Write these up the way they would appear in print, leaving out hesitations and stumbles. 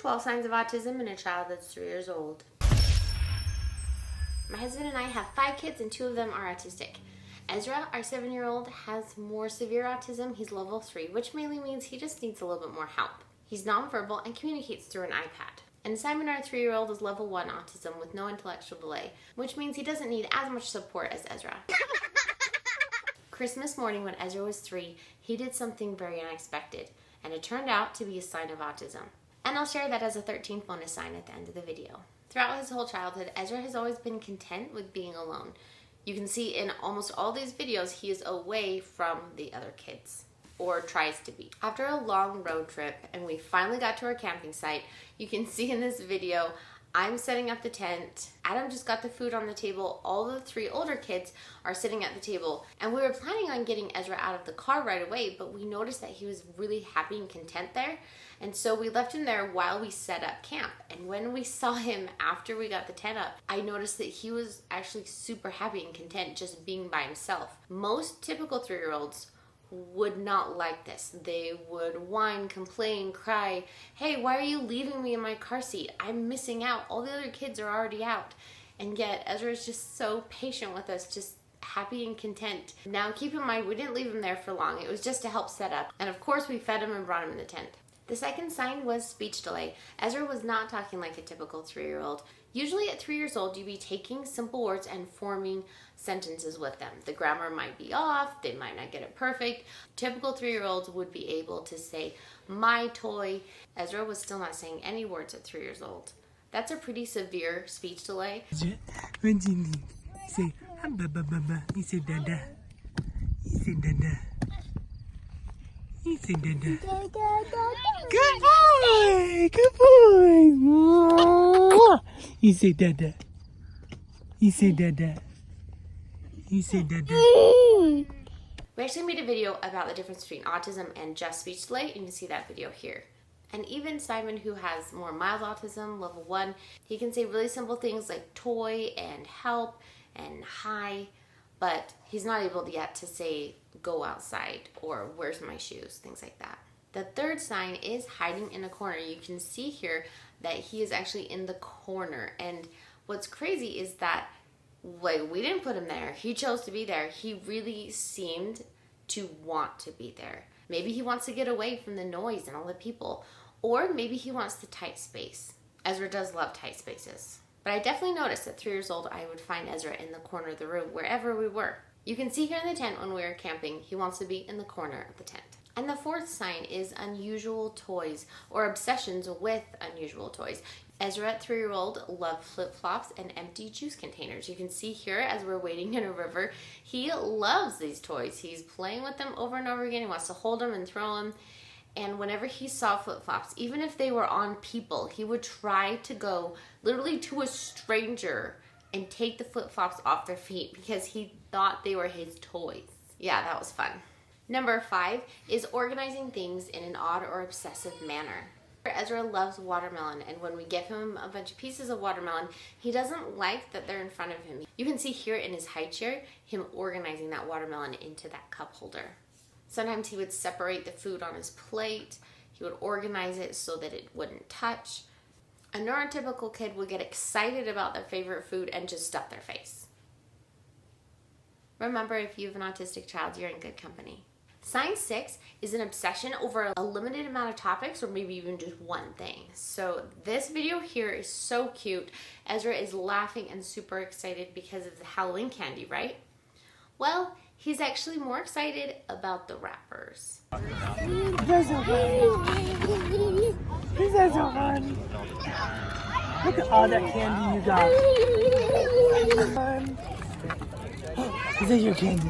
12 signs of autism in a child that's 3 years old. My husband and I have 5 kids and 2 of them are autistic. Ezra, our 7-year-old, has more severe autism. He's level 3, which mainly means he just needs a little bit more help. He's nonverbal and communicates through an iPad. And Simon, our 3-year-old, is level 1 autism with no intellectual delay, which means he doesn't need as much support as Ezra. Christmas morning when Ezra was 3, he did something very unexpected, and it turned out to be a sign of autism. And I'll share that as a 13th bonus sign at the end of the video. Throughout his whole childhood, Ezra has always been content with being alone. You can see in almost all these videos, he is away from the other kids, or tries to be. After a long road trip, and we finally got to our camping site, you can see in this video, I'm setting up the tent. Adam just got the food on the table. All the 3 older kids are sitting at the table. And we were planning on getting Ezra out of the car right away, but we noticed that he was really happy and content there. And so we left him there while we set up camp. And when we saw him after we got the tent up, I noticed that he was actually super happy and content just being by himself. Most typical 3-year-olds would not like this. They would whine, complain, cry. Hey, why are you leaving me in my car seat? I'm missing out. All the other kids are already out. And yet Ezra is just so patient with us, just happy and content. Now keep in mind, we didn't leave him there for long. It was just to help set up. And of course we fed him and brought him in the tent. The second sign was speech delay. Ezra was not talking like a typical 3-year-old. Usually at 3 years old, you'd be taking simple words and forming sentences with them. The grammar might be off, they might not get it perfect. Typical 3-year-olds would be able to say, my toy. Ezra was still not saying any words at 3 years old. That's a pretty severe speech delay. When you say, you say dada. You say dada. You say dada. Good boy! Good boy! You say dada. You say dada. You say dada. We actually made a video about the difference between autism and just speech delay. You can see that video here. And even Simon, who has more mild autism, level 1, he can say really simple things like toy and help and hi, but he's not able yet to say go outside or where's my shoes, things like that. The third sign is hiding in a corner. You can see here that he is actually in the corner. And what's crazy is that we didn't put him there. He chose to be there. He really seemed to want to be there. Maybe he wants to get away from the noise and all the people. Or maybe he wants the tight space. Ezra does love tight spaces. But I definitely noticed at 3 years old, I would find Ezra in the corner of the room, wherever we were. You can see here in the tent when we were camping, he wants to be in the corner of the tent. And the fourth sign is unusual toys or obsessions with unusual toys. Ezra, at 3-year-old, loved flip-flops and empty juice containers. You can see here as we're waiting in a river, he loves these toys. He's playing with them over and over again. He wants to hold them and throw them. And whenever he saw flip-flops, even if they were on people, he would try to go literally to a stranger and take the flip-flops off their feet because he thought they were his toys. Yeah, that was fun. Number 5 is organizing things in an odd or obsessive manner. Ezra loves watermelon, and when we give him a bunch of pieces of watermelon, he doesn't like that they're in front of him. You can see here in his high chair, him organizing that watermelon into that cup holder. Sometimes he would separate the food on his plate. He would organize it so that it wouldn't touch. A neurotypical kid would get excited about their favorite food and just stuff their face. Remember, if you have an autistic child, you're in good company. Sign 6 is an obsession over a limited amount of topics or maybe even just one thing. So this video here is so cute. Ezra is laughing and super excited because of the Halloween candy, right? Well, he's actually more excited about the wrappers. That's so funny. This is so funny. Look at all that candy you got. Is that your candy?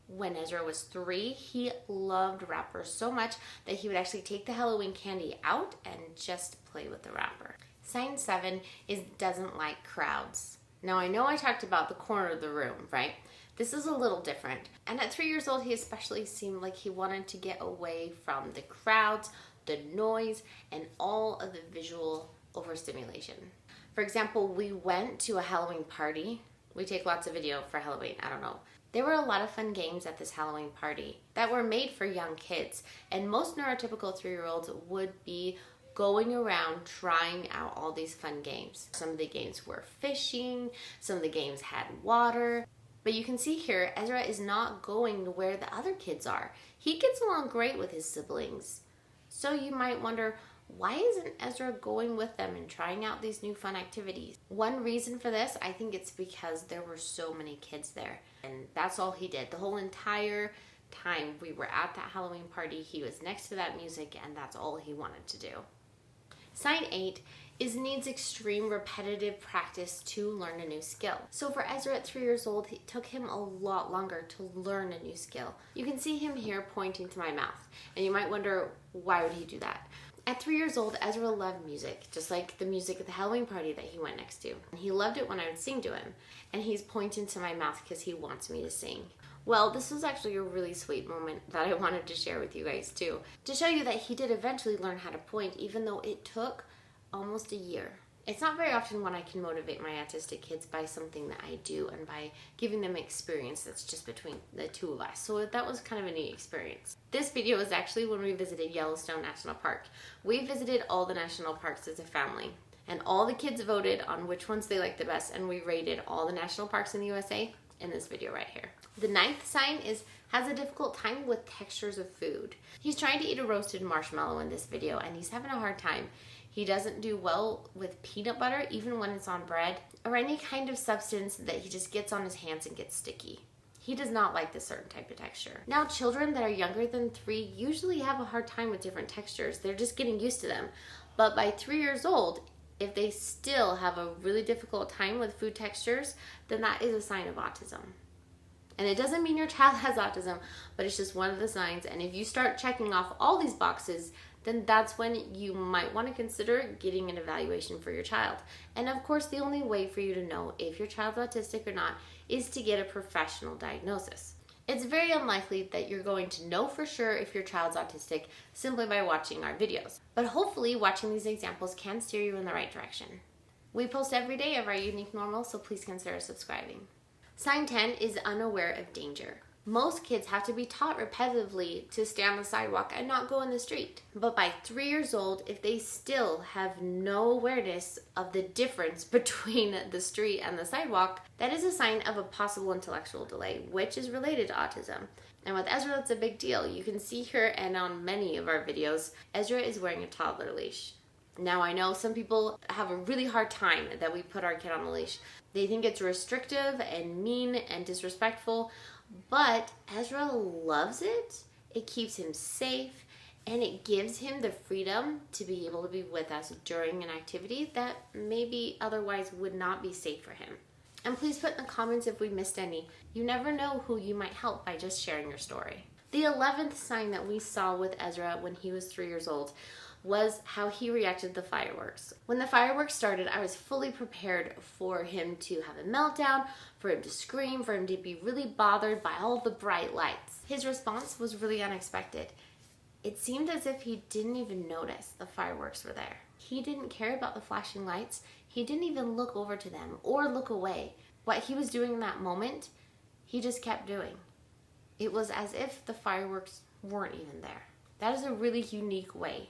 When Ezra was 3, he loved wrappers so much that he would actually take the Halloween candy out and just play with the wrapper. Sign 7 is doesn't like crowds. Now I know I talked about the corner of the room, right? This is a little different. And at 3 years old, he especially seemed like he wanted to get away from the crowds, the noise, and all of the visual overstimulation. For example, we went to a Halloween party. We take lots of video for Halloween, I don't know. There were a lot of fun games at this Halloween party that were made for young kids, and most neurotypical 3-year-olds would be going around trying out all these fun games. Some of the games were fishing, some of the games had water, but you can see here Ezra is not going to where the other kids are. He gets along great with his siblings. So you might wonder, why isn't Ezra going with them and trying out these new fun activities? One reason for this, I think it's because there were so many kids there. And that's all he did. The whole entire time we were at that Halloween party, he was next to that music, and that's all he wanted to do. Sign 8 is needs extreme repetitive practice to learn a new skill. So for Ezra at 3 years old, it took him a lot longer to learn a new skill. You can see him here pointing to my mouth, and you might wonder, why would he do that? At 3 years old, Ezra loved music, just like the music at the Halloween party that he went next to. And he loved it when I would sing to him. And he's pointing to my mouth because he wants me to sing. Well, this was actually a really sweet moment that I wanted to share with you guys too, to show you that he did eventually learn how to point, even though it took almost a year. It's not very often when I can motivate my autistic kids by something that I do and by giving them experience that's just between the two of us. So that was kind of a neat experience. This video is actually when we visited Yellowstone National Park. We visited all the national parks as a family, and all the kids voted on which ones they liked the best, and we rated all the national parks in the USA in this video right here. The 9th sign has a difficult time with textures of food. He's trying to eat a roasted marshmallow in this video, and he's having a hard time. He doesn't do well with peanut butter, even when it's on bread, or any kind of substance that he just gets on his hands and gets sticky. He does not like this certain type of texture. Now, children that are younger than 3 usually have a hard time with different textures. They're just getting used to them. But by 3 years old, if they still have a really difficult time with food textures, then that is a sign of autism. And it doesn't mean your child has autism, but it's just one of the signs. And if you start checking off all these boxes, then that's when you might want to consider getting an evaluation for your child. And of course, the only way for you to know if your child's autistic or not is to get a professional diagnosis. It's very unlikely that you're going to know for sure if your child's autistic simply by watching our videos. But hopefully, watching these examples can steer you in the right direction. We post every day of our unique normal, so please consider subscribing. Sign 10 is unaware of danger. Most kids have to be taught repetitively to stay on the sidewalk and not go in the street. But by 3 years old, if they still have no awareness of the difference between the street and the sidewalk, that is a sign of a possible intellectual delay, which is related to autism. And with Ezra, that's a big deal. You can see here and on many of our videos, Ezra is wearing a toddler leash. Now, I know some people have a really hard time that we put our kid on the leash. They think it's restrictive and mean and disrespectful, but Ezra loves it. It keeps him safe, and it gives him the freedom to be able to be with us during an activity that maybe otherwise would not be safe for him. And please put in the comments if we missed any. You never know who you might help by just sharing your story. The 11th sign that we saw with Ezra when he was 3 years old was how he reacted to the fireworks. When the fireworks started, I was fully prepared for him to have a meltdown, for him to scream, for him to be really bothered by all the bright lights. His response was really unexpected. It seemed as if he didn't even notice the fireworks were there. He didn't care about the flashing lights. He didn't even look over to them or look away. What he was doing in that moment, he just kept doing. It was as if the fireworks weren't even there. That is a really unique way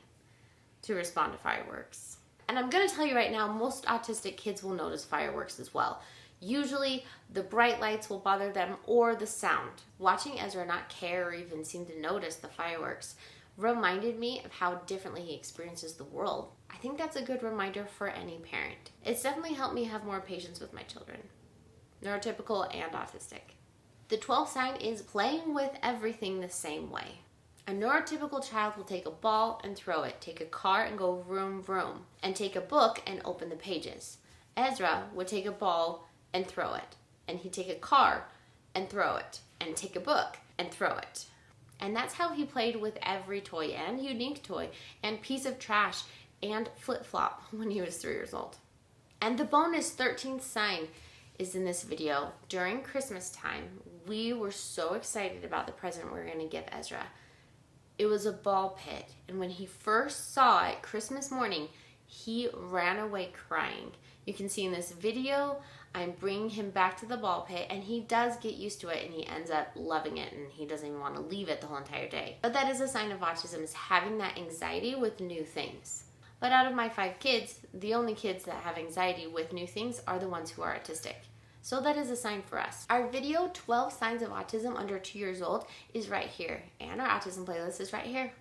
to respond to fireworks. And I'm going to tell you right now, most autistic kids will notice fireworks as well. Usually the bright lights will bother them or the sound. Watching Ezra not care or even seem to notice the fireworks reminded me of how differently he experiences the world. I think that's a good reminder for any parent. It's definitely helped me have more patience with my children, neurotypical and autistic. The 12th sign is playing with everything the same way. A neurotypical child will take a ball and throw it, take a car and go vroom vroom, and take a book and open the pages. Ezra would take a ball and throw it, and he'd take a car and throw it, and take a book and throw it. And that's how he played with every toy and unique toy and piece of trash and flip-flop when he was 3 years old. And the bonus 13th sign is in this video. During Christmas time, we were so excited about the present we were going to give Ezra. It was a ball pit, and when he first saw it Christmas morning, He ran away crying. You can see in this video, I'm bringing him back to the ball pit, and he does get used to it, and he ends up loving it, and he doesn't even want to leave it the whole entire day. But that is a sign of autism, is having that anxiety with new things. But out of my 5 kids, the only kids that have anxiety with new things are the ones who are autistic. So that is a sign for us. Our video, 12 Signs of Autism Under 2 Years Old, is right here. And our autism playlist is right here.